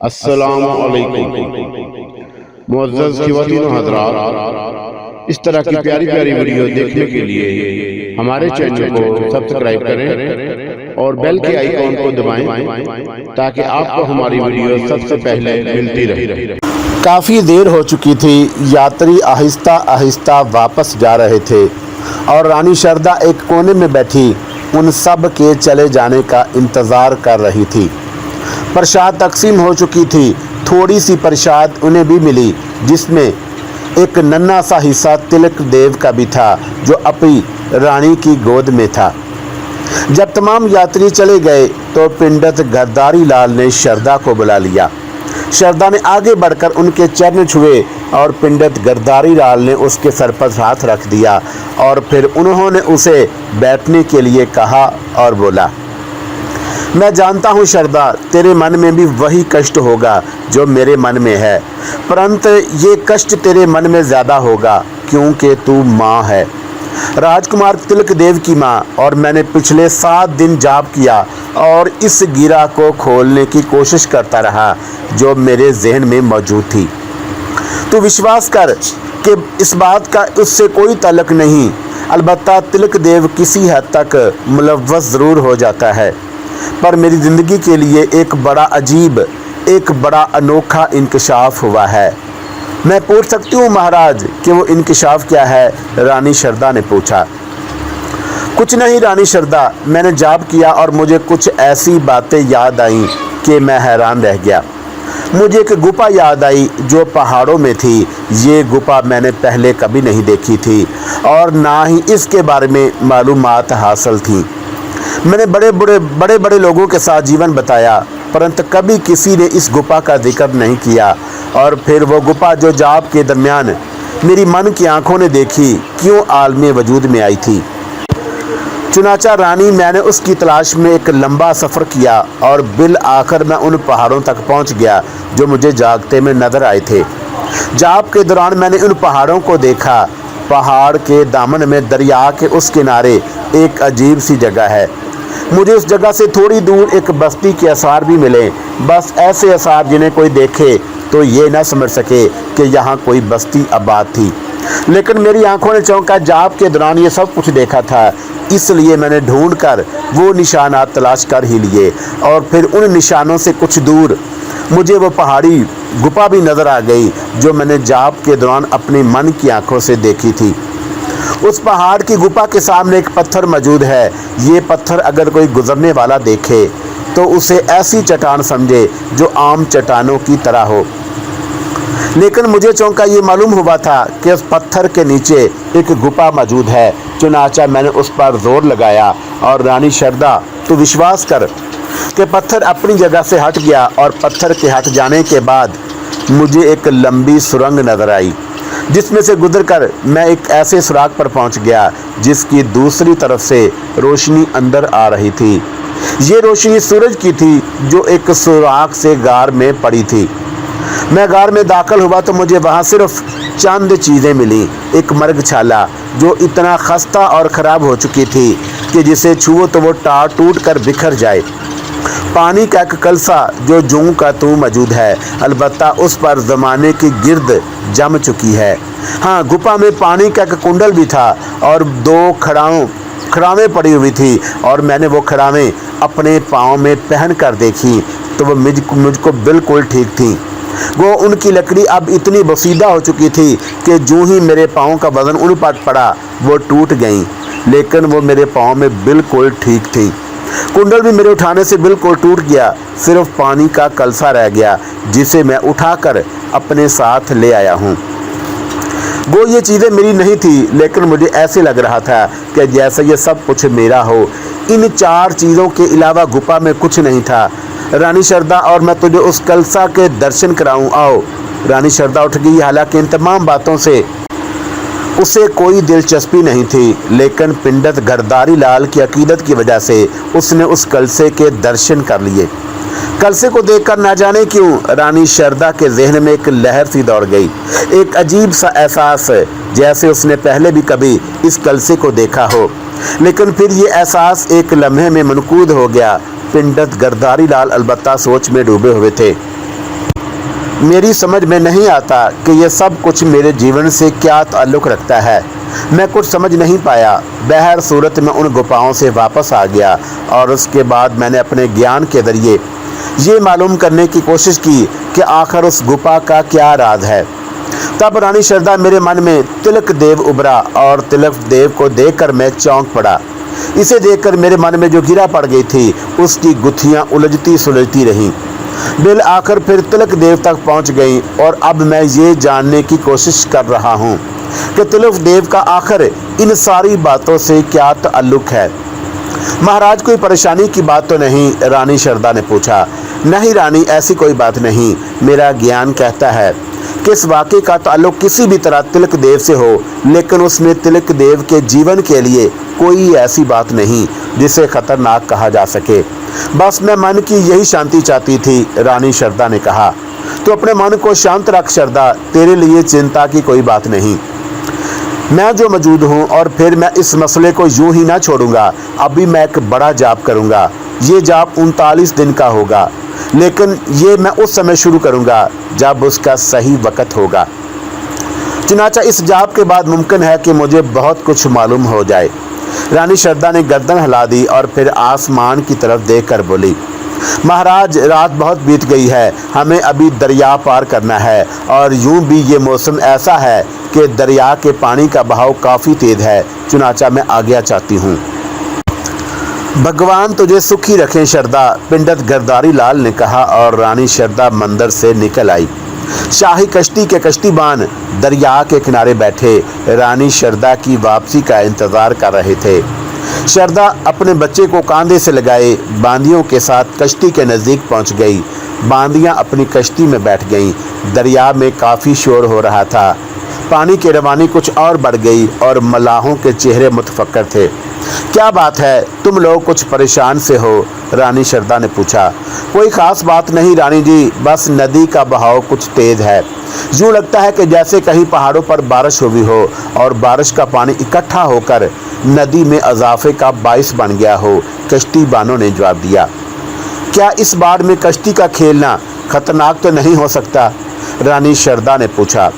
अस्सलामु अलैकुम मुअज़्ज़ज़ ख़वातीन व हज़रात, इस तरह की प्यारी प्यारी वीडियो देखने के लिए हमारे चैनल को सब्सक्राइब करें और बेल के आइकॉन को दबाएं ताकि आपको हमारी वीडियो सबसे पहले मिलती रहे। काफ़ी देर हो चुकी थी। यात्री आहिस्ता आहिस्ता वापस जा रहे थे और रानी शारदा एक कोने में बैठी उन सब के चले जाने का इंतज़ार कर रही थी। प्रसाद तकसीम हो चुकी थी। थोड़ी सी प्रसाद उन्हें भी मिली, जिसमें एक नन्हा सा हिस्सा तिलक देव का भी था जो अपनी रानी की गोद में था। जब तमाम यात्री चले गए तो पंडित गरदारी लाल ने शारदा को बुला लिया। शारदा ने आगे बढ़कर उनके चरण छुए और पंडित गरदारी लाल ने उसके सर पर हाथ रख दिया और फिर उन्होंने उसे बैठने के लिए कहा और बोला, मैं जानता हूँ शारदा, तेरे मन में भी वही कष्ट होगा जो मेरे मन में है, परंतु ये कष्ट तेरे मन में ज़्यादा होगा क्योंकि तू माँ है, राजकुमार तिलक देव की माँ। और मैंने पिछले 7 दिन जाप किया और इस गिरा को खोलने की कोशिश करता रहा जो मेरे जहन में मौजूद थी। तू विश्वास कर कि इस बात का उससे कोई ताल्लुक नहीं, अलबत्ता तिलक देव किसी हद तक मुलव्वस ज़रूर हो जाता है, पर मेरी ज़िंदगी के लिए एक बड़ा अजीब, एक बड़ा अनोखा इंकशाफ हुआ है। मैं पूछ सकती हूँ महाराज कि वो इंकशाफ क्या है? रानी शारदा ने पूछा। कुछ नहीं रानी शारदा, मैंने जाप किया और मुझे कुछ ऐसी बातें याद आईं कि मैं हैरान रह गया। मुझे एक गुफा याद आई जो पहाड़ों में थी। ये गुफा मैंने पहले कभी नहीं देखी थी और ना ही इसके बारे में मालूमात हासिल थी। मैंने बड़े बड़े लोगों के साथ जीवन बताया, परंतु कभी किसी ने इस गुफा का जिक्र नहीं किया। और फिर वो गुफा जो जाप के दरमियान मेरी मन की आंखों ने देखी, क्यों आलमे वजूद में आई थी। चुनाचा रानी, मैंने उसकी तलाश में एक लंबा सफ़र किया और बिल आखिर मैं उन पहाड़ों तक पहुंच गया जो मुझे जागते में नज़र आए थे। जाप के दौरान मैंने उन पहाड़ों को देखा। पहाड़ के दामन में दरिया के उस किनारे एक अजीब सी जगह है। मुझे उस जगह से थोड़ी दूर एक बस्ती के आसार भी मिले, बस ऐसे आसार जिन्हें कोई देखे तो ये ना समझ सके कि यहाँ कोई बस्ती आबाद थी। लेकिन मेरी आंखों ने चौंका। जाप के दौरान ये सब कुछ देखा था, इसलिए मैंने ढूंढ कर वो निशानात तलाश कर ही लिए और फिर उन निशानों से कुछ दूर मुझे वो पहाड़ी गुफा भी नज़र आ गई जो मैंने जाप के दौरान अपनी मन की आंखों से देखी थी। उस पहाड़ की गुफा के सामने एक पत्थर मौजूद है। ये पत्थर अगर कोई गुजरने वाला देखे तो उसे ऐसी चट्टान समझे जो आम चट्टानों की तरह हो। लेकिन मुझे चौंका ये मालूम हुआ था कि उस पत्थर के नीचे एक गुफा मौजूद है। चुनाचा मैंने उस पर जोर लगाया और रानी शारदा, तू विश्वास कर कि पत्थर अपनी जगह से हट गया और पत्थर के हट जाने के बाद मुझे एक लंबी सुरंग नज़र आई, जिसमें से गुजरकर मैं एक ऐसे सुराख पर पहुंच गया जिसकी दूसरी तरफ से रोशनी अंदर आ रही थी। ये रोशनी सूरज की थी जो एक सुराख से गार में पड़ी थी। मैं गार में दाखिल हुआ तो मुझे वहाँ सिर्फ चंद चीज़ें मिली। एक मृगशाला जो इतना खस्ता और ख़राब हो चुकी थी कि जिसे छुओ तो वो टूट कर बिखर जाए। पानी का एक कलसा जो जूं का तू मौजूद है, अलबत्ता उस पर ज़माने की गिर्द जम चुकी है। हाँ, गुफा में पानी का एक कुंडल भी था और 2 खड़ावें पड़ी हुई थी और मैंने वो खड़ावें अपने पाँव में पहन कर देखी तो वो मुझको बिल्कुल ठीक थी। वो उनकी लकड़ी अब इतनी बसीदा हो चुकी थी कि जो ही मेरे पाँव का वज़न उन पर पड़ा वो टूट गईं, लेकिन वो मेरे पाँव में बिल्कुल ठीक थी। कुंडल भी मेरे उठाने से बिल्कुल टूट गया, सिर्फ पानी का कलसा रह गया जिसे मैं उठाकर अपने साथ ले आया हूँ। वो ये चीज़ें मेरी नहीं थी, लेकिन मुझे ऐसे लग रहा था कि जैसे ये सब कुछ मेरा हो। इन 4 चीज़ों के अलावा गुफा में कुछ नहीं था। रानी शारदा, और मैं तुझे उस कलसा के दर्शन कराऊं, आओ। रानी शारदा उठ गई। हालांकि इन तमाम बातों से उसे कोई दिलचस्पी नहीं थी, लेकिन पंडित गरदारी लाल की अकीदत की वजह से उसने उस कलसे के दर्शन कर लिए। कलसे को देखकर ना जाने क्यों रानी शारदा के जहन में एक लहर सी दौड़ गई। एक अजीब सा एहसास, जैसे उसने पहले भी कभी इस कलसे को देखा हो, लेकिन फिर ये एहसास एक लम्हे में मनकूद हो गया। पंडित गरदारी लाल अलबत्ता सोच में डूबे हुए थे। मेरी समझ में नहीं आता कि यह सब कुछ मेरे जीवन से क्या ताल्लुक़ रखता है। मैं कुछ समझ नहीं पाया। बहर सूरत में उन गुफाओं से वापस आ गया और उसके बाद मैंने अपने ज्ञान के ज़रिए ये मालूम करने की कोशिश की कि आखिर उस गुफा का क्या राज है। तब रानी शारदा मेरे मन में तिलक देव उभरा और तिलक देव को देखकर मैं चौंक पड़ा। इसे देखकर मेरे मन में जो गिरा पड़ गई थी उसकी गुत्थियाँ उलझती सुलझती रहीं। बिल आखिर फिर तिलक देव तक पहुंच गई और अब मैं ये जानने की कोशिश कर रहा हूं कि तिलक देव का आखिर इन सारी बातों से क्या ताल्लुक है। महाराज कोई परेशानी की बात तो नहीं? रानी शारदा ने पूछा। नहीं रानी, ऐसी कोई बात नहीं। मेरा ज्ञान कहता है कि इस वाक़े का ताल्लुक किसी भी तरह तिलक देव से हो, लेकिन उसमें तिलक देव के जीवन के लिए कोई ऐसी बात नहीं जिसे खतरनाक कहा जा सके। बस मैं मन की यही शांति चाहती थी। रानी शारदा ने कहा। तो अपने मन को शांत रख शारदा, तेरे लिए चिंता की कोई बात नहीं। मैं जो मौजूद हूँ और फिर मैं इस मसले को यूं ही ना छोड़ूंगा। अभी मैं एक बड़ा जाप करूँगा। ये जाप 39 दिन का होगा, लेकिन ये मैं उस समय शुरू करूँगा जब उसका सही वक्त होगा। चुनाचा इस जाप के बाद मुमकिन है कि मुझे बहुत कुछ मालूम हो जाए। रानी शारदा ने गर्दन हिला दी और फिर आसमान की तरफ देखकर बोली, महाराज रात बहुत बीत गई है, हमें अभी दरिया पार करना है और यूं भी ये मौसम ऐसा है कि दरिया के पानी का बहाव काफ़ी तेज है। चुनाचा मैं आज्ञा चाहती हूँ। भगवान तुझे सुखी रखें शारदा, पिंडत गिरधारी लाल ने कहा और रानी शारदा मंदिर से निकल आई। शाही कश्ती के कश्तीबान दरिया के किनारे बैठे रानी शारदा की वापसी का इंतज़ार कर रहे थे। शारदा अपने बच्चे को कंधे से लगाए बांदियों के साथ कश्ती के नज़दीक पहुंच गई। बांदियां अपनी कश्ती में बैठ गईं। दरिया में काफ़ी शोर हो रहा था। पानी की रवानी कुछ और बढ़ गई और मलाहों के चेहरे मुतफक्कर थे। क्या बात है, तुम लोग कुछ परेशान से हो? रानी शारदा ने पूछा। कोई ख़ास बात नहीं रानी जी, बस नदी का बहाव कुछ तेज़ है। यूँ लगता है कि जैसे कहीं पहाड़ों पर बारिश हुई हो और बारिश का पानी इकट्ठा होकर नदी में इजाफे का बाइस बन गया हो। कश्ती बानों ने जवाब दिया। क्या इस बाढ़ में कश्ती का खेलना खतरनाक तो नहीं हो सकता? रानी शारदा ने पूछा।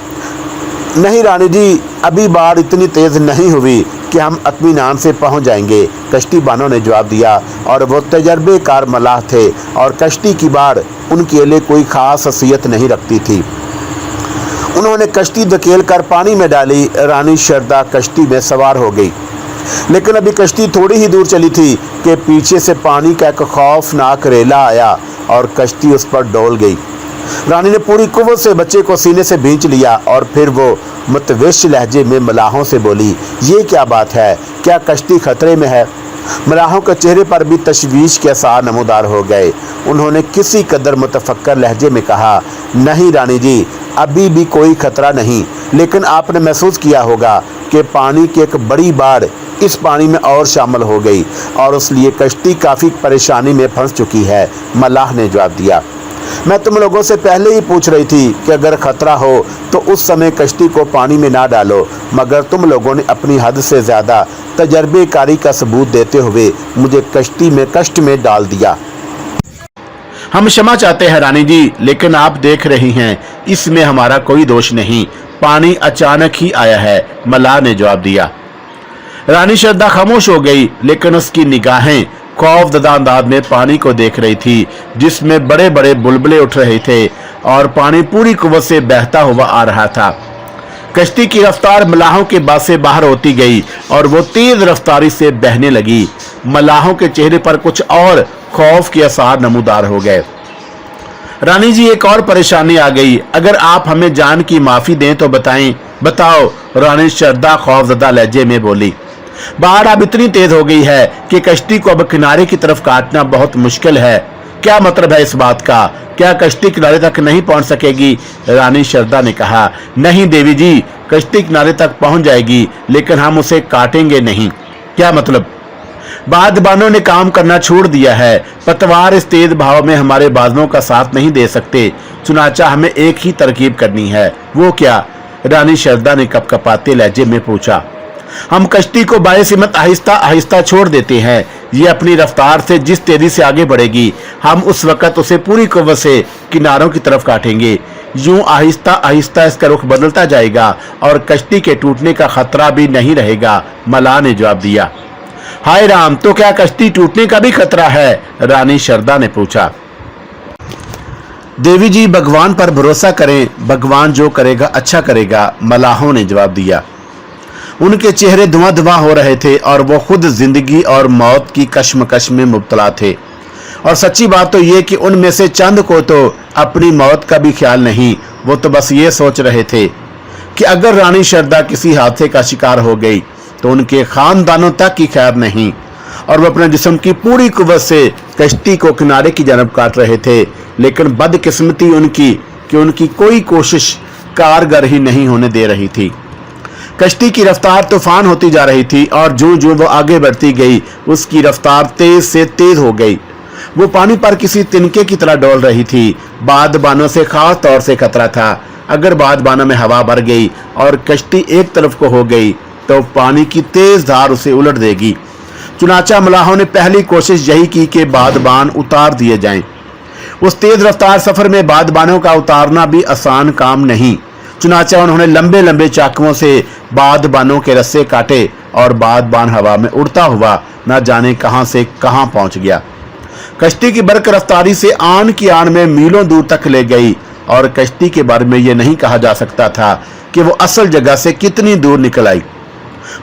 नहीं रानी जी, अभी बाढ़ इतनी तेज़ नहीं हुई कि हम इत्मीनान से पहुंच जाएंगे, कश्ती बानों ने जवाब दिया। और वो तजर्बेकार मलाह थे और कश्ती की बाढ़ उनके लिए कोई ख़ास हसीयत नहीं रखती थी। उन्होंने कश्ती धकेल कर पानी में डाली। रानी शारदा कश्ती में सवार हो गई, लेकिन अभी कश्ती थोड़ी ही दूर चली थी कि पीछे से पानी का एक खौफनाक रेला आया और कश्ती उस पर डोल गई। रानी ने पूरी कुव्वत से बच्चे को सीने से भींच लिया और फिर वो मुतविश लहजे में मलाहों से बोली, ये क्या बात है? क्या कश्ती खतरे में है? मलाहों के चेहरे पर भी तशवीश के आसार नमूदार हो गए। उन्होंने किसी कदर मुतफक्कर लहजे में कहा, नहीं रानी जी, अभी भी कोई खतरा नहीं, लेकिन आपने महसूस किया होगा कि पानी की एक बड़ी बाढ़ इस पानी में और शामिल हो गई और इसलिए कश्ती काफ़ी परेशानी में फंस चुकी है। मलाह ने जवाब दिया। मैं तुम लोगों से पहले ही पूछ रही थी कि अगर खतरा हो तो उस समय कश्ती को पानी में ना डालो, मगर तुम लोगों ने अपनी हद से ज़्यादा तजर्बेकारी का सबूत देते हुए मुझे कश्ती में कष्ट में डाल दिया। हम क्षमा चाहते हैं रानी जी, लेकिन आप देख रही हैं इसमें हमारा कोई दोष नहीं, पानी अचानक ही आया है, मलाह ने जवाब दिया। रानी शारदा खामोश हो गई, लेकिन उसकी निगाहें खौफजदा अंदाज में पानी को देख रही थी, जिसमें बड़े बड़े बुलबुले उठ रहे थे और पानी पूरी कुव्वत से बहता हुआ आ रहा था। कश्ती की रफ्तार मलाहों के बात से बाहर होती गई और वो तेज रफ्तारी से बहने लगी। मलाहों के चेहरे पर कुछ और खौफ के आसार नमूदार हो गए। रानी जी, एक और परेशानी आ गई, अगर आप हमें जान की माफी दें तो बताएं। बताओ, रानी शारदा खौफजदा लहजे में बोली। बाढ़ अब इतनी तेज हो गई है कि कश्ती को अब किनारे की तरफ काटना बहुत मुश्किल है। क्या मतलब है इस बात का? क्या कश्ती किनारे तक नहीं पहुंच सकेगी? रानी शारदा ने कहा। नहीं देवी जी, कश्ती किनारे तक पहुंच जाएगी, लेकिन हम उसे काटेंगे नहीं। क्या मतलब? बादबानों ने काम करना छोड़ दिया है। पतवार इस तेज भाव में हमारे बाजों का साथ नहीं दे सकते। चुनाचा हमें एक ही तरकीब करनी है। वो क्या? रानी शारदा ने कपकपाते लहजे में पूछा। हम कश्ती को बायसिमत आहिस्ता आहिस्ता छोड़ देते हैं। ये अपनी रफ्तार से जिस तेजी से आगे बढ़ेगी, हम उस वक्त उसे पूरी कुव्वत से किनारों की तरफ काटेंगे। यूं आहिस्ता आहिस्ता इसका रुख बदलता जाएगा और कश्ती के टूटने का खतरा भी नहीं रहेगा। मलाह ने जवाब दिया। हाय राम, तो क्या कश्ती टूटने का भी खतरा है? रानी शारदा ने पूछा। देवी जी, भगवान पर भरोसा करें, भगवान जो करेगा अच्छा करेगा, मलाहों ने जवाब दिया। उनके चेहरे धुआं धुआं हो रहे थे और वो खुद जिंदगी और मौत की कश्मकश में मुब्तला थे। और सच्ची बात तो ये कि उनमें से चंद को तो अपनी मौत का भी ख्याल नहीं। वो तो बस ये सोच रहे थे कि अगर रानी शारदा किसी हादसे का शिकार हो गई तो उनके खानदानों तक की खैर नहीं। और वो अपने जिस्म की पूरी कुव्वत से कश्ती को किनारे की जानब काट रहे थे, लेकिन बदकिस्मती उनकी कि उनकी कोई कोशिश कारगर ही नहीं होने दे रही थी। कश्ती की रफ्तार तूफान होती जा रही थी और जो जो वो आगे बढ़ती गई उसकी रफ्तार तेज से तेज हो गई। वो पानी पर किसी तिनके की तरह डोल रही थी। बादबानों से खास तौर से खतरा था। अगर बादबानों में हवा भर गई और कश्ती एक तरफ को हो गई तो पानी की तेज धार उसे उलट देगी। चुनाचा मलाहों ने पहली कोशिश यही की कि बादबान उतार दिए जाएं। उस तेज रफ्तार सफर में बादबानों का उतारना भी आसान काम नहीं। चुनाचा उन्होंने लंबे लंबे चाकुओं से बादबानों के रस्से काटे और बादबान हवा में उड़ता हुआ न जाने कहां से कहां पहुंच गया। कश्ती की बरक रफ्तारी से आन की आन में मीलों दूर तक ले गई और कश्ती के बारे में यह नहीं कहा जा सकता था कि वो असल जगह से कितनी दूर निकल आई।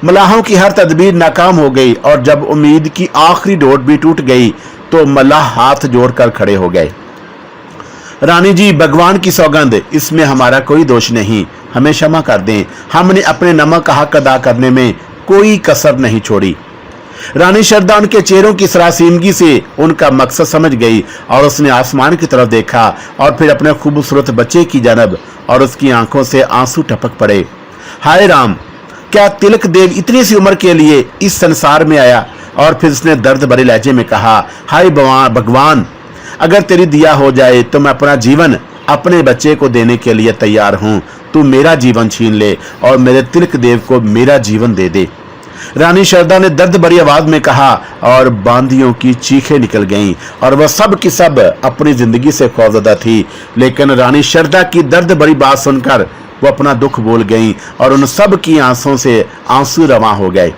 मलाहों की हर तदबीर नाकाम हो गई और जब उम्मीद की आखिरी डोर भी टूट गई तो मलाह हाथ जोड़कर खड़े हो गए। रानी जी, भगवान की सौगंध, इसमें हमारा कोई दोष नहीं, हमें क्षमा कर दें। हमने अपने नमक का हक अदा करने में कोई कसर नहीं छोड़ी। रानी शारदा उनके चेहरों की सरासीमगी से उनका मकसद समझ गई और उसने आसमान की तरफ देखा और फिर अपने खूबसूरत बच्चे की जानब और उसकी आंखों से आंसू टपक पड़े। हाय राम, क्या तिलक देव इतनी सी उम्र के लिए इस संसार में आया? और फिर उसने दर्द भरे लहजे में कहा, हाय भगवान, अगर तेरी दिया हो जाए तो मैं अपना जीवन अपने बच्चे को देने के लिए तैयार हूं। तू मेरा जीवन छीन ले और मेरे तिलक देव को मेरा जीवन दे दे। रानी शारदा ने दर्द भरी आवाज में कहा और बांदियों की चीखें निकल गईं और वह सब की सब अपनी जिंदगी से खौफजदा थी। लेकिन रानी शारदा की दर्द भरी बात सुनकर वो अपना दुख भूल गईं और उन सब की आंसुओं से आंसू रवां हो गए।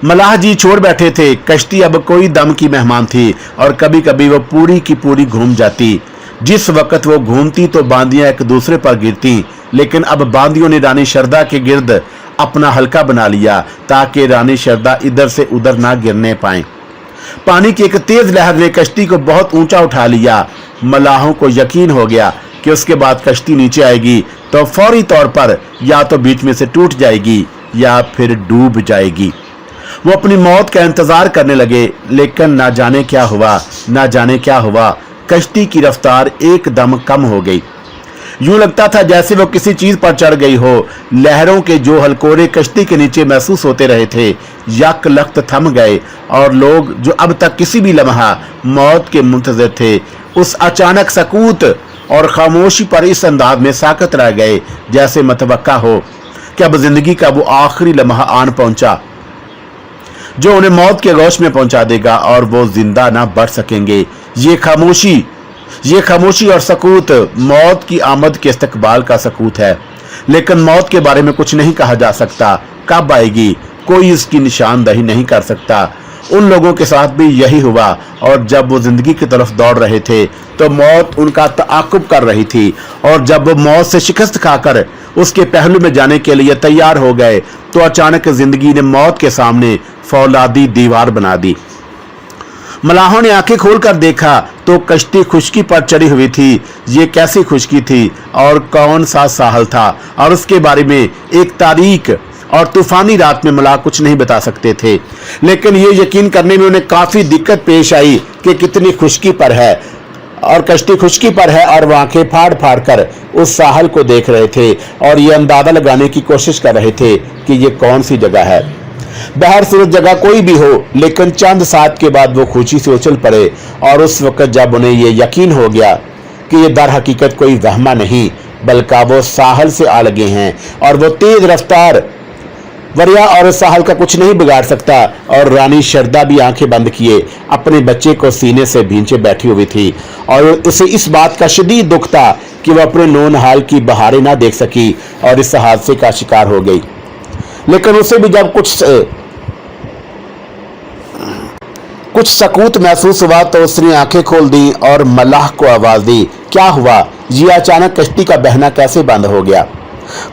मलाह जी छोड़ बैठे थे। कश्ती अब कोई दम की मेहमान थी और कभी कभी वो पूरी की पूरी घूम जाती। जिस वक्त वो घूमती तो बांदियां एक दूसरे पर गिरती, लेकिन अब बांदियों ने रानी शारदा के गिर्द अपना हल्का बना लिया ताकि रानी शारदा इधर से उधर ना गिरने पाए। पानी की एक तेज लहर ने कश्ती को बहुत ऊंचा उठा लिया। मलाहों को यकीन हो गया कि उसके बाद कश्ती नीचे आएगी तो फौरी तौर पर या तो बीच में से टूट जाएगी या फिर डूब जाएगी। वो अपनी मौत का इंतजार करने लगे, लेकिन ना जाने क्या हुआ, ना जाने क्या हुआ। कश्ती की रफ्तार एकदम कम हो गई। यूं लगता था जैसे वो किसी चीज पर चढ़ गई हो। लहरों के जो हलकोरे कश्ती के नीचे महसूस होते रहे थे यक लख्त थम गए और लोग जो अब तक किसी भी लम्हा मौत के मुंतज़िर थे उस अचानक सकूत और खामोशी पर इस अंदाज में साकत रह गए जैसे मतवक्का हो कि अब जिंदगी का वो आखिरी लम्हा आन पहुंचा जो उन्हें मौत के गोश में पहुंचा देगा और वो जिंदा ना बढ़ सकेंगे। ये खामोशी और सकूत मौत की आमद के इस्तकबाल का सकूत है, लेकिन मौत के बारे में कुछ नहीं कहा जा सकता। कब आएगी कोई इसकी निशानदही नहीं कर सकता। उन लोगों के साथ भी यही हुआ और जब वो जिंदगी की तरफ दौड़ रहे थे तो मौत उनका ताक़ुब कर रही थी और जब वो मौत से शिकस्त खाकर उसके पहलू में जाने के लिए तैयार हो गए तो अचानक जिंदगी ने मौत के सामने फौलादी दीवार बना दी। मलाहों ने आंखें खोलकर देखा तो कश्ती खुश्की पर चढ़ी हुई थी। ये कैसी खुश्की थी और कौन सा साहल था और उसके बारे में एक तारीख और तूफानी रात में मलाह कुछ नहीं बता सकते थे, लेकिन ये यकीन करने में उन्हें काफी दिक्कत पेश आई कि कितनी खुश्की पर है और कश्ती खुश्की पर है और वो आंखें फाड़ फाड़ कर उस साहल को देख रहे थे और ये अंदाजा लगाने की कोशिश कर रहे थे कि ये कौन सी जगह है। बहर सूरत जगह कोई भी हो, लेकिन चंद साथ के बाद वो खुशी से उछल पड़े और उस वक्त जब उन्हें ये यकीन हो गया कि ये दर हकीकत कोई वहमा नहीं बल्कि वो साहल से आ लगे हैं और वो तेज रफ्तार वरिया और साहल का कुछ नहीं बिगाड़ सकता और रानी शरदा भी आंखें बंद किए अपने बच्चे को सीने से भींचे बैठी हुई थी और उसे इस बात का शदीद दुख था कि वह अपने नौनहाल की बहारें ना देख सकी और इस हादसे का शिकार हो गई। लेकिन उसे भी जब कुछ सकूत महसूस हुआ तो उसने आंखें खोल दी और मल्लाह को आवाज दी, क्या हुआ? ये अचानक कश्ती का बहना कैसे बंद हो गया?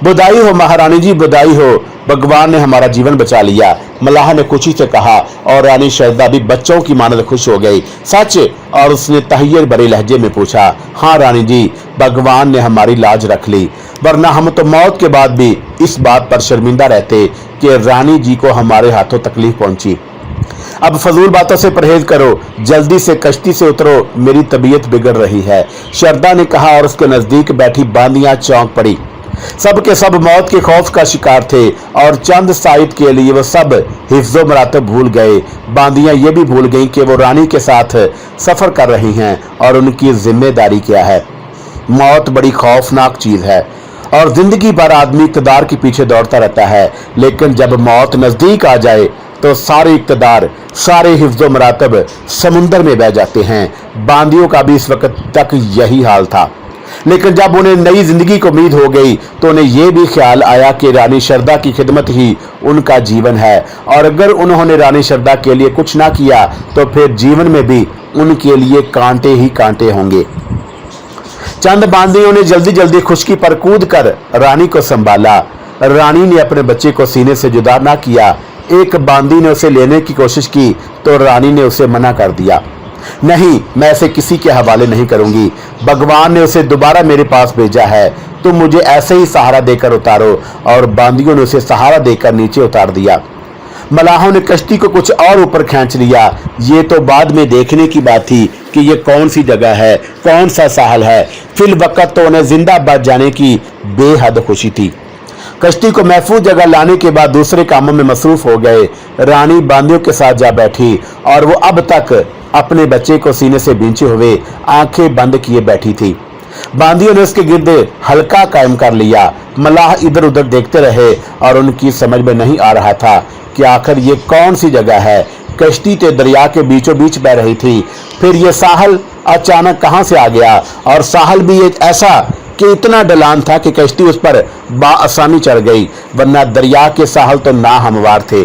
बधाई हो महारानी जी, बधाई हो, भगवान ने हमारा जीवन बचा लिया, मल्लाह ने खुशी से कहा और रानी शरदा भी बच्चों की मानद खुश हो गई। सच? और उसने तहैयर भरे लहजे में पूछा। हाँ रानी जी, भगवान ने हमारी लाज रख ली, वरना हम तो मौत के बाद भी इस बात पर शर्मिंदा रहते कि रानी जी को हमारे हाथों तकलीफ पहुंची। अब फजूल बातों से परहेज करो, जल्दी से कश्ती से उतरो, मेरी तबीयत बिगड़ रही है, शरदा ने कहा और उसके नजदीक बैठी बांदियां चौंक पड़ी। सब के सब मौत के खौफ का शिकार थे और चंद साइड के लिए वो सब हिफ्ज़ो मरातब भूल गए। बांदियां ये भी भूल गईं कि वो रानी के साथ सफर कर रही हैं और उनकी जिम्मेदारी क्या है। मौत बड़ी खौफनाक चीज है और जिंदगी भर आदमी इक़्तिदार के पीछे दौड़ता रहता है, लेकिन जब मौत नजदीक आ जाए तो सारे इक़्तिदार, सारे हिफ्ज़ो मरातब समुंदर में बह जाते हैं। बांदियों का भी इस वक्त तक यही हाल था, लेकिन जब उन्हें नई जिंदगी की उम्मीद हो गई तो उन्हें यह भी ख्याल आया कि रानी शरदा की खिदमत ही उनका जीवन है और अगर उन्होंने रानी शरदा के लिए कुछ ना किया तो फिर जीवन में भी उनके लिए कांटे ही कांटे होंगे। चंद बांदियों ने जल्दी जल्दी खुशकी पर कूद कर रानी को संभाला। रानी ने अपने बच्चे को सीने से जुदा ना किया। एक बांदी ने उसे लेने की कोशिश की तो रानी ने उसे मना कर दिया। नहीं, मैं इसे किसी के हवाले नहीं करूंगी, भगवान ने उसे दोबारा मेरे पास भेजा है, तुम मुझे ऐसे ही सहारा देकर उतारो। और बांदियों ने उसे सहारा देकर नीचे उतार दिया। मलाहों ने कश्ती को कुछ और ऊपर खींच लिया। ये तो बाद में देखने की बात थी कि ये कौन सी जगह है, कौन सा साहल है। फिल वक्त तो उन्हें जिंदा बच जाने की बेहद खुशी थी। कश्ती को महफूज जगह लाने के बाद दूसरे कामों में मसरूफ हो गए। रानी बांदियों के साथ जा बैठी और वो अब तक अपने बच्चे को सीने से भींचे हुए आंखें बंद किए बैठी थी। बांदियों ने उसके गिर्द हल्का कायम कर लिया। मलाह इधर उधर देखते रहे और उनकी समझ में नहीं आ रहा था कि आखिर ये कौन सी जगह है। कश्ती तो दरिया के बीचों बीच बह रही थी, फिर ये साहल अचानक कहां से आ गया? और साहल भी एक ऐसा कि इतना ढलान था कि कश्ती उस पर बाआसानी चढ़ गई, वरना दरिया के साहल तो ना हमवार थे।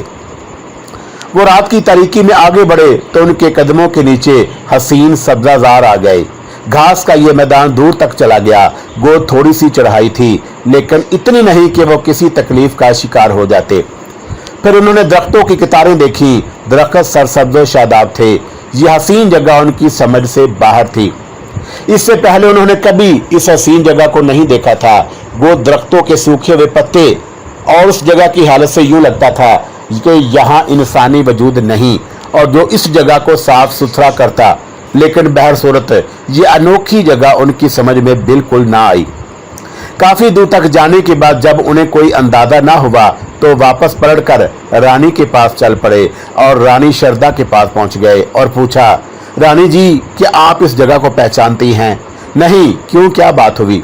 वो रात की तारीकी में आगे बढ़े तो उनके कदमों के नीचे हसीन सब्जाजार आ गए। घास का ये मैदान दूर तक चला गया। गोद थोड़ी सी चढ़ाई थी, लेकिन इतनी नहीं कि वो किसी तकलीफ का शिकार हो जाते। फिर उन्होंने दरख्तों की कतारें देखी। दरख्त सरसब्ज शादाब थे। ये हसीन जगह उनकी समझ से बाहर थी। इससे पहले उन्होंने कभी इस हसीन जगह को नहीं देखा था। वो दरख्तों के सूखे हुए पत्ते और उस जगह की हालत से यूं लगता था कि यहाँ इंसानी वजूद नहीं और जो इस जगह को साफ सुथरा करता। लेकिन बहर सूरत ये अनोखी जगह उनकी समझ में बिल्कुल ना आई। काफी दूर तक जाने के बाद जब उन्हें कोई अंदाजा ना हुआ तो वापस पलटकर रानी के पास चल पड़े और रानी शरदा के पास पहुंच गए और पूछा, रानी जी, क्या आप इस जगह को पहचानती हैं? नहीं, क्यों, क्या बात हुई?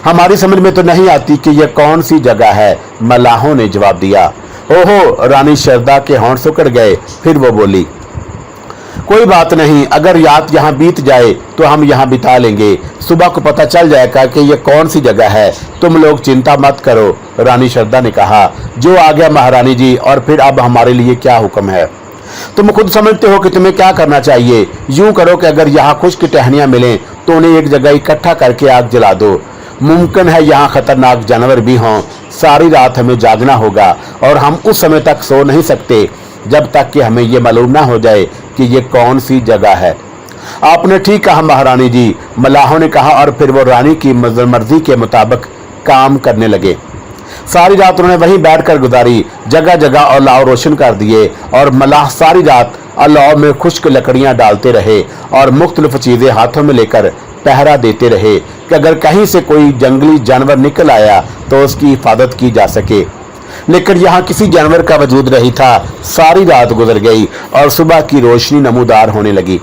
हमारी समझ में तो नहीं आती कि यह कौन सी जगह है, मलाहों ने जवाब दिया। ओहो, रानी शरदा के होंठ सिकुड़ गए। फिर वो बोली, कोई बात नहीं, अगर रात यहाँ बीत जाए तो हम यहाँ बिता लेंगे, सुबह को पता चल जाएगा कि यह कौन सी जगह है। तुम लोग चिंता मत करो, रानी शरदा ने कहा। जो आ गया महारानी जी, और फिर अब हमारे लिए क्या हुक्म है? तुम खुद समझते हो कि तुम्हें क्या करना चाहिए। यूं करो कि अगर यहाँ खुश्क टहनियां मिलें तो उन्हें एक जगह इकट्ठा करके आग जला दो। मुमकिन है यहाँ खतरनाक जानवर भी हों। सारी रात हमें जागना होगा और हम उस समय तक सो नहीं सकते जब तक कि हमें ये मालूम ना हो जाए कि ये कौन सी जगह है। आपने ठीक कहा महारानी जी, मलाहों ने कहा और फिर वो रानी की मर्जी के मुताबिक काम करने लगे। सारी रात उन्होंने वहीं बैठकर गुजारी। जगह जगह अलाव रोशन कर दिए और मलाह सारी रात अलाव में खुश्क लकड़ियां डालते रहे और मुख्तलिफ चीजें हाथों में लेकर पहरा देते रहे कि अगर कहीं से कोई जंगली जानवर निकल आया तो उसकी हिफाजत की जा सके। लेकिन यहाँ किसी जानवर का वजूद नहीं था। सारी रात गुजर गई और सुबह की रोशनी नमूदार होने लगी।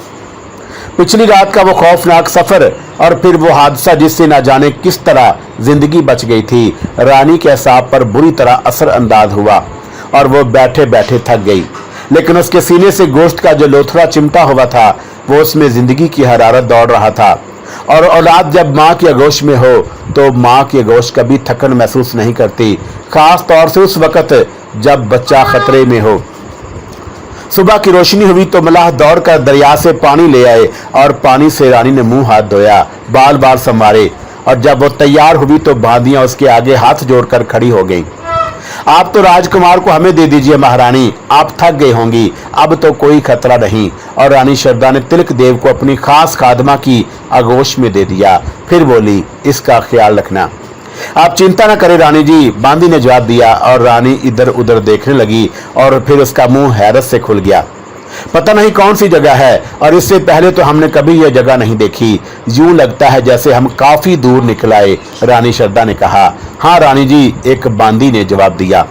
पिछली रात का वो खौफनाक सफर और फिर वो हादसा जिससे न जाने किस तरह जिंदगी बच गई थी, रानी के असाब पर बुरी तरह असर अंदाज हुआ। और वो बैठे बैठे थक गई। लेकिन उसके सीने से गोश्त का जो लोथड़ा चिमटा हुआ था वो उसमें जिंदगी की हरारत दौड़ रहा था। और औलाद जब माँ की आगोश में हो तो माँ की आगोश कभी थकन महसूस नहीं करती, खास तौर से उस वक्त जब बच्चा खतरे में हो। सुबह की रोशनी हुई तो मलाह दौड़कर दरिया से पानी ले आए और पानी से रानी ने मुंह हाथ धोया, बाल बाल संवारे, और जब वो तैयार हुई तो बांदियां उसके आगे हाथ जोड़कर खड़ी हो गईं। आप तो राजकुमार को हमें दे दीजिए महारानी, आप थक गई होंगी, अब तो कोई खतरा नहीं। और रानी शारदा ने तिलक देव को अपनी खास खादमा की आगोश में दे दिया। फिर बोली, इसका ख्याल रखना। आप चिंता न करें रानी जी, बांदी ने जवाब दिया। और रानी इधर उधर देखने लगी और फिर उसका मुंह हैरत से खुल गया। पता नहीं कौन सी जगह है, और इससे पहले तो हमने कभी यह जगह नहीं देखी। यूं लगता है जैसे हम काफी दूर निकल आए, रानी शारदा ने कहा। हाँ रानी जी, एक बांदी ने जवाब दिया,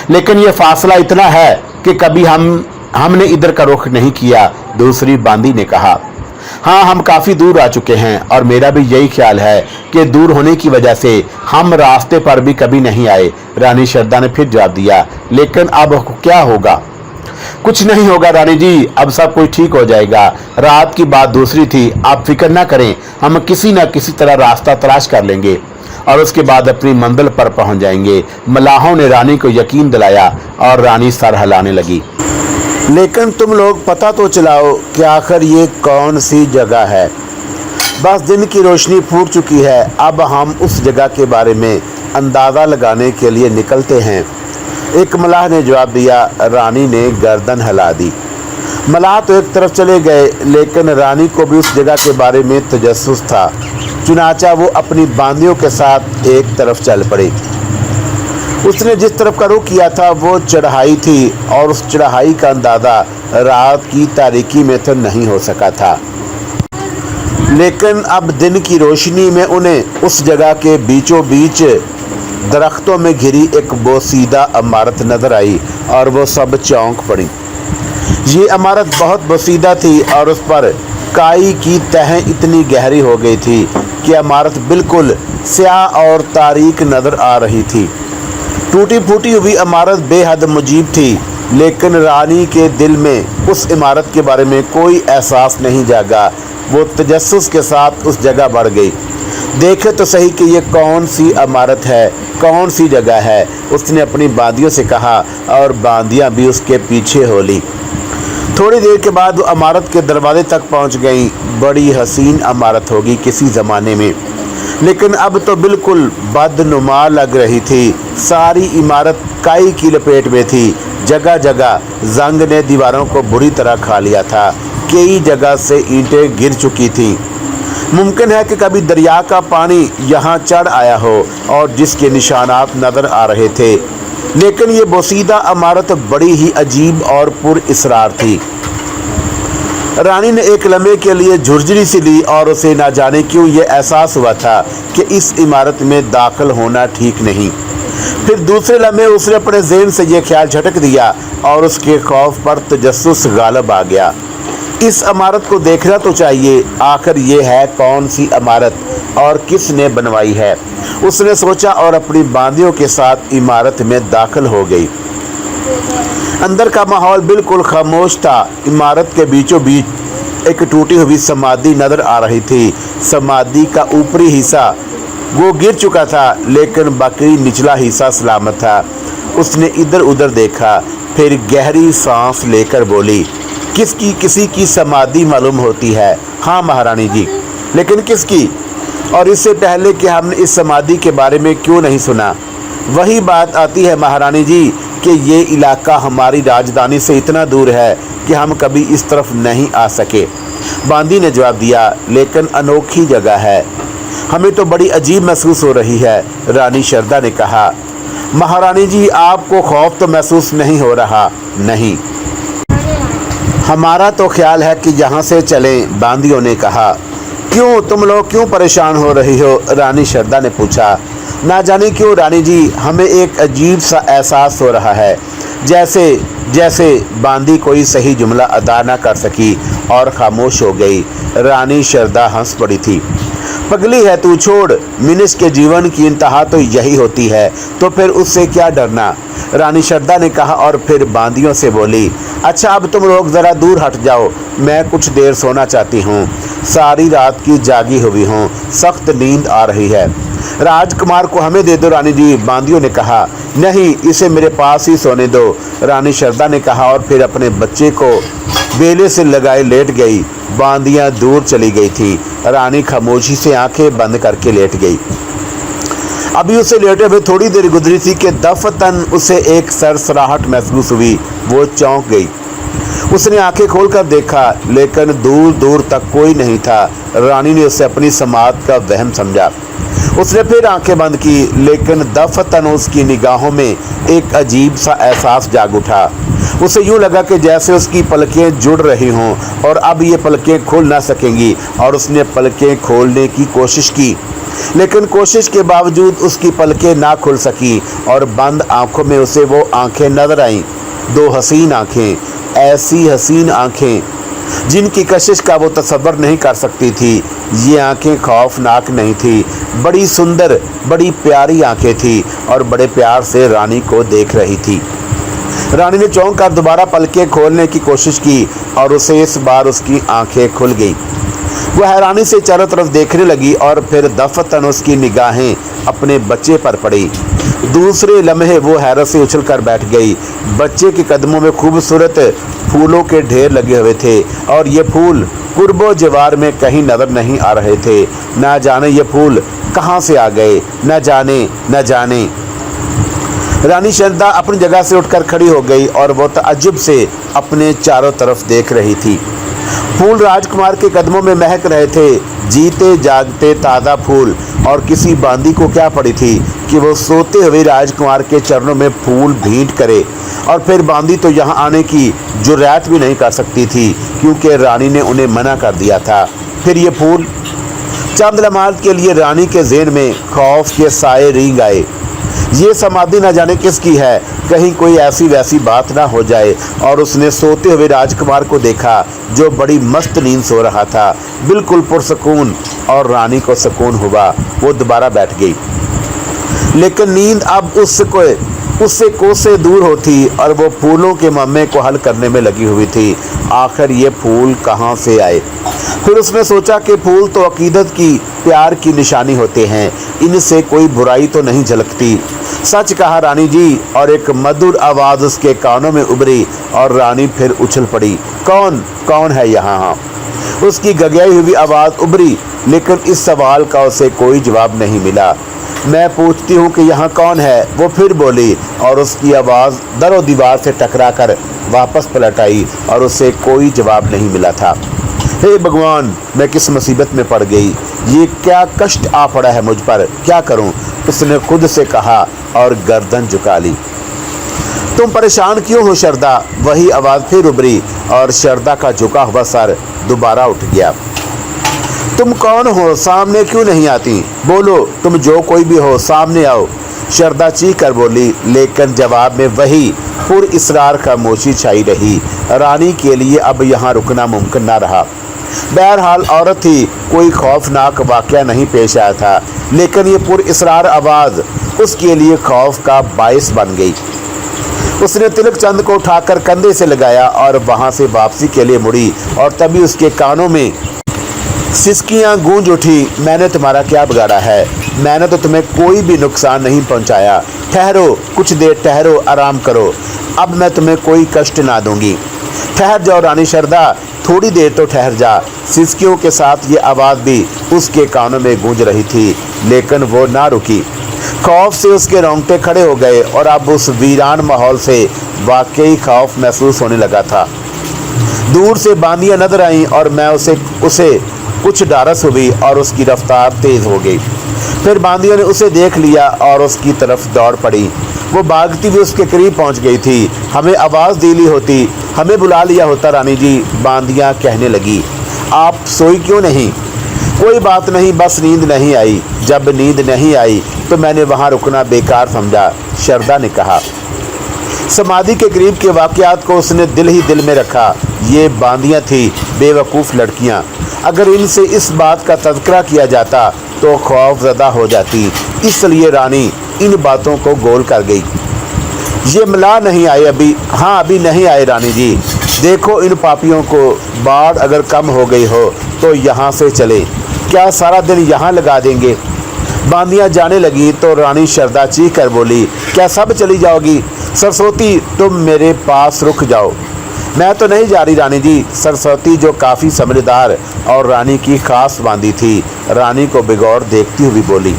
लेकिन यह फासला इतना है कि कभी हमने इधर का रुख नहीं किया, दूसरी बांदी ने कहा। हाँ, हम काफी दूर आ चुके हैं और मेरा भी यही ख्याल है कि दूर होने की वजह से हम रास्ते पर भी कभी नहीं आए, रानी शारदा ने फिर जवाब दिया। लेकिन अब क्या होगा? कुछ नहीं होगा रानी जी, अब सब कुछ ठीक हो जाएगा। रात की बात दूसरी थी, आप फिक्र ना करें, हम किसी न किसी तरह रास्ता तलाश कर लेंगे और उसके बाद अपनी मंजिल पर पहुंच जाएंगे। मलाहों ने रानी को यकीन दिलाया और रानी सर हिलाने लगी। लेकिन तुम लोग पता तो चलाओ कि आखिर ये कौन सी जगह है। बस दिन की रोशनी फूट चुकी है, अब हम उस जगह के बारे में अंदाज़ा लगाने के लिए निकलते हैं, एक मलाह ने जवाब दिया। रानी ने गर्दन हिला दी। मलाह तो एक तरफ चले गए, लेकिन रानी को भी उस जगह के बारे में तजस्सुस था। चुनाचा वो अपनी बांदियों के साथ एक तरफ चल पड़ी। उसने जिस तरफ का रुख किया था वो चढ़ाई थी, और उस चढ़ाई का अंदाज़ा रात की तारीकी में तो नहीं हो सका था। लेकिन अब दिन की रोशनी में उन्हें उस जगह के बीचों बीच दरख्तों में घिरी एक बोसीदा इमारत नजर आई और वो सब चौंक पड़ी। ये इमारत बहुत बोसीदा थी और उस पर काई की तह इतनी गहरी हो गई थी कि इमारत बिल्कुल स्याह और तारीक नजर आ रही थी। टूटी फूटी हुई इमारत बेहद मुजीब थी, लेकिन रानी के दिल में उस इमारत के बारे में कोई एहसास नहीं जागा। वो तजस्सुस के साथ उस जगह बढ़ गई। देखे तो सही कि ये कौन सी इमारत है, कौन सी जगह है, उसने अपनी बांदियों से कहा और बांदियां भी उसके पीछे हो ली। थोड़ी देर के बाद वो इमारत के दरवाजे तक पहुंच गई। बड़ी हसीन इमारत होगी किसी ज़माने में, लेकिन अब तो बिल्कुल बदनुमा लग रही थी। सारी इमारत काई की लपेट में थी। जगह जगह जंग ने दीवारों को बुरी तरह खा लिया था। कई जगह से ईंटें गिर चुकी थीं। मुमकिन है कि कभी दरिया का पानी यहाँ चढ़ आया हो और जिसके निशानात नज़र आ रहे थे। लेकिन ये बोसीदा इमारत बड़ी ही अजीब और पुरअसरार थी। रानी ने एक लम्हे के लिए झुरझुरी सी ली और उसे ना जाने क्यों ये एहसास हुआ था कि इस इमारत में दाखिल होना ठीक नहीं। फिर दूसरे लम्हे उसने अपने ज़हन से ये ख्याल झटक दिया और उसके खौफ पर तजस्सुस गालिब आ गया। इस इमारत को देखना तो चाहिए, आखिर ये है कौन सी इमारत और किसने बनवाई है, उसने सोचा और अपनी बांदियों के साथ इमारत में दाखिल हो गई। अंदर का माहौल बिल्कुल खामोश था। इमारत के बीचों बीच एक टूटी हुई समाधि नजर आ रही थी। समाधि का ऊपरी हिस्सा वो गिर चुका था, लेकिन बाकी निचला हिस्सा सलामत था। उसने इधर उधर देखा, फिर गहरी सांस लेकर बोली, किसी की समाधि मालूम होती है। हाँ महारानी जी, लेकिन किसकी? और इससे पहले कि हमने इस समाधि के बारे में क्यों नहीं सुना? वही बात आती है महारानी जी कि ये इलाका हमारी राजधानी से इतना दूर है कि हम कभी इस तरफ नहीं आ सके, बांदी ने जवाब दिया। लेकिन अनोखी जगह है, हमें तो बड़ी अजीब महसूस हो रही है, रानी शारदा ने कहा। महारानी जी, आपको खौफ तो महसूस नहीं हो रहा? नहीं, हमारा तो ख्याल है कि यहाँ से चलें, बांदियों ने कहा। क्यों, तुम लोग क्यों परेशान हो रही हो? रानी शारदा ने पूछा। ना जाने क्यों रानी जी, हमें एक अजीब सा एहसास हो रहा है। जैसे जैसे बांदी कोई सही जुमला अदा न कर सकी और खामोश हो गई। रानी शारदा हंस पड़ी थी। पगली है तू, छोड़, मनुष्य के जीवन की इंतहा तो यही होती है, तो फिर उससे क्या डरना, रानी शारदा ने कहा और फिर बांदियों से बोली, अच्छा अब तुम लोग ज़रा दूर हट जाओ, मैं कुछ देर सोना चाहती हूँ, सारी रात की जागी हुई हूँ, सख्त नींद आ रही है। राजकुमार को हमें दे दो रानी जी, बांदियों ने कहा। नहीं, इसे मेरे पास ही सोने दो, रानी शारदा ने कहा और फिर अपने बच्चे को बेले से लगाए लेट गई। बांदियां दूर चली गई थी। रानी खामोशी से आंखें बंद करके लेट गई। अभी उसे लेटे हुए थोड़ी देर गुजरी थी कि दफतन उसे एक सरसराहट महसूस हुई। वो चौंक गई। उसने आंखें खोलकर देखा, लेकिन दूर दूर तक कोई नहीं था। रानी ने उसे अपनी समात का वहम समझा। उसने फिर आंखें बंद की, लेकिन दफतन उसकी निगाहों में एक अजीब सा एहसास जाग उठा। उसे यूं लगा कि जैसे उसकी पलकें जुड़ रही हों और अब ये पलकें खुल ना सकेंगी, और उसने पलकें खोलने की कोशिश की, लेकिन कोशिश के बावजूद उसकी पलकें ना खुल सकी और बंद आंखों में उसे वो आंखें नजर आईं। दो हसीन आंखें, ऐसी हसीन आंखें जिनकी कशिश का वो तसव्वुर नहीं कर सकती थी। ये आंखें खौफनाक नहीं थी, बड़ी सुंदर, बड़ी प्यारी आंखें थी और बड़े प्यार से रानी को देख रही थी। रानी ने चौंक कर दोबारा पलकें खोलने की कोशिश की और उसे इस बार उसकी आंखें खुल गईं। वह हैरानी से चारों तरफ देखने लगी और फिर दफतन उसकी निगाहें अपने बच्चे पर पड़ी। दूसरे लम्हे वो हैरत से उछल कर बैठ गई। बच्चे के कदमों में खूबसूरत फूलों के ढेर लगे हुए थे और ये फूल कुर्बो जवार में कहीं नजर नहीं आ रहे थे। ना जाने ये फूल कहाँ से आ गए, न जाने। रानी शारदा अपनी जगह से उठकर खड़ी हो गई और वो तअज्जुब से अपने चारों तरफ देख रही थी। फूल राजकुमार के कदमों में महक रहे थे, जीते जागते ताज़ा फूल। और किसी बांदी को क्या पड़ी थी कि वो सोते हुए राजकुमार के चरणों में फूल भेंट करे, और फिर बांदी तो यहाँ आने की जुर्रत भी नहीं कर सकती थी, क्योंकि रानी ने उन्हें मना कर दिया था। फिर ये फूल, चंद लम्हात के लिए रानी के ज़हन में खौफ के साए रींग आए। ये समाधि न जाने किसकी है, कहीं कोई ऐसी वैसी बात ना हो जाए। और उसने सोते हुए राजकुमार को देखा जो बड़ी मस्त नींद सो रहा था, बिल्कुल पुरसकून, और रानी को सुकून हुआ। वो दोबारा बैठ गई, लेकिन नींद अब उससे कोसे दूर होती और वो फूलों के मम्मे को हल करने में लगी हुई थी। आखिर ये फूल कहाँ से आए? फिर उसने सोचा कि फूल तो अकीदत की, प्यार की निशानी होते हैं, इनसे कोई बुराई तो नहीं झलकती। सच कहा रानी जी। और एक मधुर आवाज़ उसके कानों में उभरी और रानी फिर उछल पड़ी। कौन है यहाँ? उसकी गगयाई हुई आवाज़ उभरी, लेकिन इस सवाल का उसे कोई जवाब नहीं मिला। मैं पूछती हूँ कि यहाँ कौन है? वो फिर बोली, और उसकी आवाज़ दरो दीवार से टकरा कर वापस पलट आई और उसे कोई जवाब नहीं मिला था। हे भगवान, मैं किस मुसीबत में पड़ गई, ये क्या कष्ट आ पड़ा है मुझ पर, क्या करूं? उसने खुद से कहा और गर्दन झुका ली। तुम परेशान क्यों हो शारदा? वही आवाज़ फिर उभरी और शारदा का झुका हुआ सर दोबारा उठ गया। तुम कौन हो? सामने क्यों नहीं आती? बोलो, तुम जो कोई भी हो, सामने आओ, शारदा चीख कर बोली। लेकिन जवाब में वही पुरइसरार खामोशी छाई रही। रानी के लिए अब यहाँ रुकना मुमकिन न रहा। बहरहाल औरत थी, कोई खौफनाक वाक़या नहीं पेश आया था, लेकिन ये पुरइसरार आवाज़ उसके लिए खौफ का बायस बन गई। उसने तिलक चंद को उठाकर कंधे से लगाया और वहाँ से वापसी के लिए मुड़ी, और तभी उसके कानों में सिसकियाँ गूंज उठी। मैंने तुम्हारा क्या बिगाड़ा है? मैंने तो तुम्हें कोई भी नुकसान नहीं पहुँचाया। ठहरो, कुछ देर ठहरो, आराम करो, अब मैं तुम्हें कोई कष्ट ना दूंगी। ठहर जाओ रानी शारदा, थोड़ी देर तो ठहर जा। सिसकियों के साथ ये आवाज़ भी उसके कानों में गूंज रही थी, लेकिन वो ना रुकी। खौफ से उसके रोंगटे खड़े हो गए और अब उस वीरान माहौल से वाकई खौफ महसूस होने लगा था। दूर से बांदियाँ नजर आईं और मैं उसे कुछ डारस हुई और उसकी रफ्तार तेज़ हो गई। फिर बांदियों ने उसे देख लिया और उसकी तरफ दौड़ पड़ी। वो भागती हुई उसके करीब पहुंच गई थी। हमें आवाज़ दी ली होती, हमें बुला लिया होता रानी जी, बांदियाँ कहने लगी। आप सोई क्यों नहीं? कोई बात नहीं, बस नींद नहीं आई। जब नींद नहीं आई तो मैंने वहाँ रुकना बेकार समझा, शारदा ने कहा। समाधि के करीब के वाक़यात को उसने दिल ही दिल में रखा। ये बांदियाँ थी, बेवकूफ़ लड़कियाँ। अगर इनसे इस बात का तज़किरा किया जाता तो खौफज़दा हो जाती, इसलिए रानी इन बातों को गोल कर गई। ये मलाह नहीं आए अभी? हाँ, अभी नहीं आए रानी जी। देखो इन पापियों को, बाढ़ अगर कम हो गई हो तो यहाँ से चले। क्या सारा दिन यहाँ लगा देंगे? बांदियाँ जाने लगी तो रानी शारदा चीख कर बोली, क्या सब चली जाओगी? सरस्वती, तुम मेरे पास रुक जाओ। मैं तो नहीं जा रही रानी जी। सरस्वती, जो काफ़ी समझदार और रानी की खास बांदी थी, रानी को बिगौर देखती हुई बोली,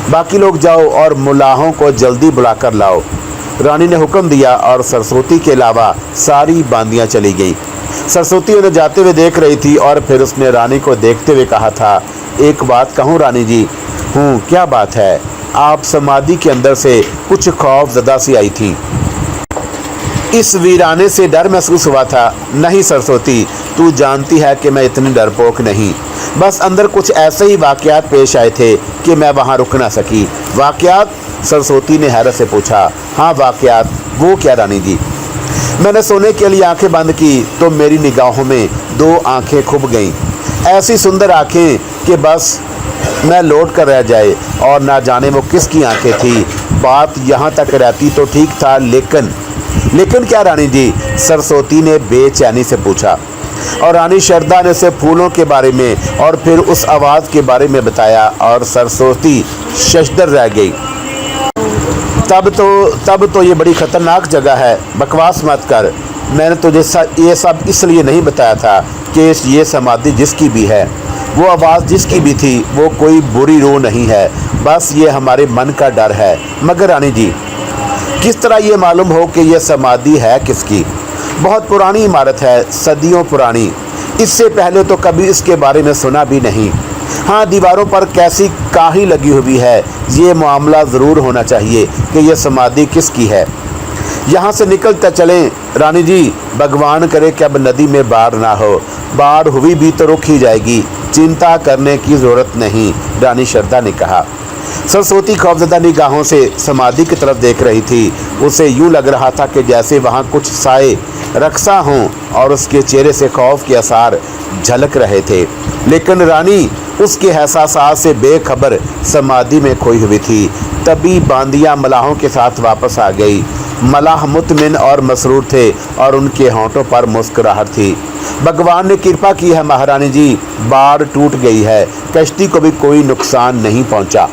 बाकी लोग जाओ और मुलाहों को जल्दी बुलाकर लाओ। रानी ने हुक्म दिया और सरस्वती के अलावा सारी बांदियाँ चली गई। सरस्वती उन्हें जाते हुए देख रही थी और फिर उसने रानी को देखते हुए कहा था, एक बात कहूँ रानी जी? क्या बात है? आप समाधि के अंदर से कुछ खौफज़दा सी आई थी। इस वीराने से डर महसूस हुआ था। नहीं सरस्वती, तू जानती है कि मैं इतनी डरपोक नहीं। बस अंदर कुछ ऐसे ही वाक़यात पेश आए थे कि मैं वहाँ रुक ना सकी। वाक़यात? सरस्वती ने हैरत से पूछा। हाँ वाक़यात। वो क्या रानी जी? मैंने सोने के लिए आंखें बंद की तो मेरी निगाहों में दो आंखें खुब गईं। ऐसी सुंदर आंखें कि बस मैं लौट कर रह जाए, और ना जाने वो किसकी आंखें थी। बात यहाँ तक रहती तो ठीक था, लेकिन क्या रानी जी? सरस्वती ने बेचैनी से पूछा। और रानी शारदा ने उसे फूलों के बारे में और फिर उस आवाज़ के बारे में बताया और सरस्वती शशदर रह गई। तब तो ये बड़ी ख़तरनाक जगह है। बकवास मत कर। मैंने तुझे ये सब इसलिए नहीं बताया था कि ये समाधि जिसकी भी है, वो आवाज़ जिसकी भी थी, वो कोई बुरी रूह नहीं है। बस ये हमारे मन का डर है। मगर रानी जी, किस तरह ये मालूम हो कि यह समाधि है किसकी? बहुत पुरानी इमारत है, सदियों पुरानी। इससे पहले तो कभी इसके बारे में सुना भी नहीं। हाँ, दीवारों पर कैसी काही लगी हुई है। ये मामला ज़रूर होना चाहिए कि यह समाधि किसकी है। यहाँ से निकलते चलें रानी जी। भगवान करे कि अब नदी में बाढ़ ना हो। बाढ़ हुई भी तो रुक ही जाएगी, चिंता करने की ज़रूरत नहीं, रानी शारदा ने कहा। सरस्वती खौफज़दा निगाहों से समाधि की तरफ देख रही थी। उसे यूँ लग रहा था कि जैसे वहाँ कुछ साए रक्सा हों और उसके चेहरे से खौफ के आसार झलक रहे थे। लेकिन रानी उसके एहसासात से बेखबर समाधि में खोई हुई थी। तभी बांदियाँ मलाहों के साथ वापस आ गई। मलाह मुतमिन और मसरूर थे और उनके होंठों पर मुस्कुराहट थी। भगवान ने कृपा की है महारानी जी, बाढ़ टूट गई है, कश्ती को भी कोई नुकसान नहीं पहुंचा।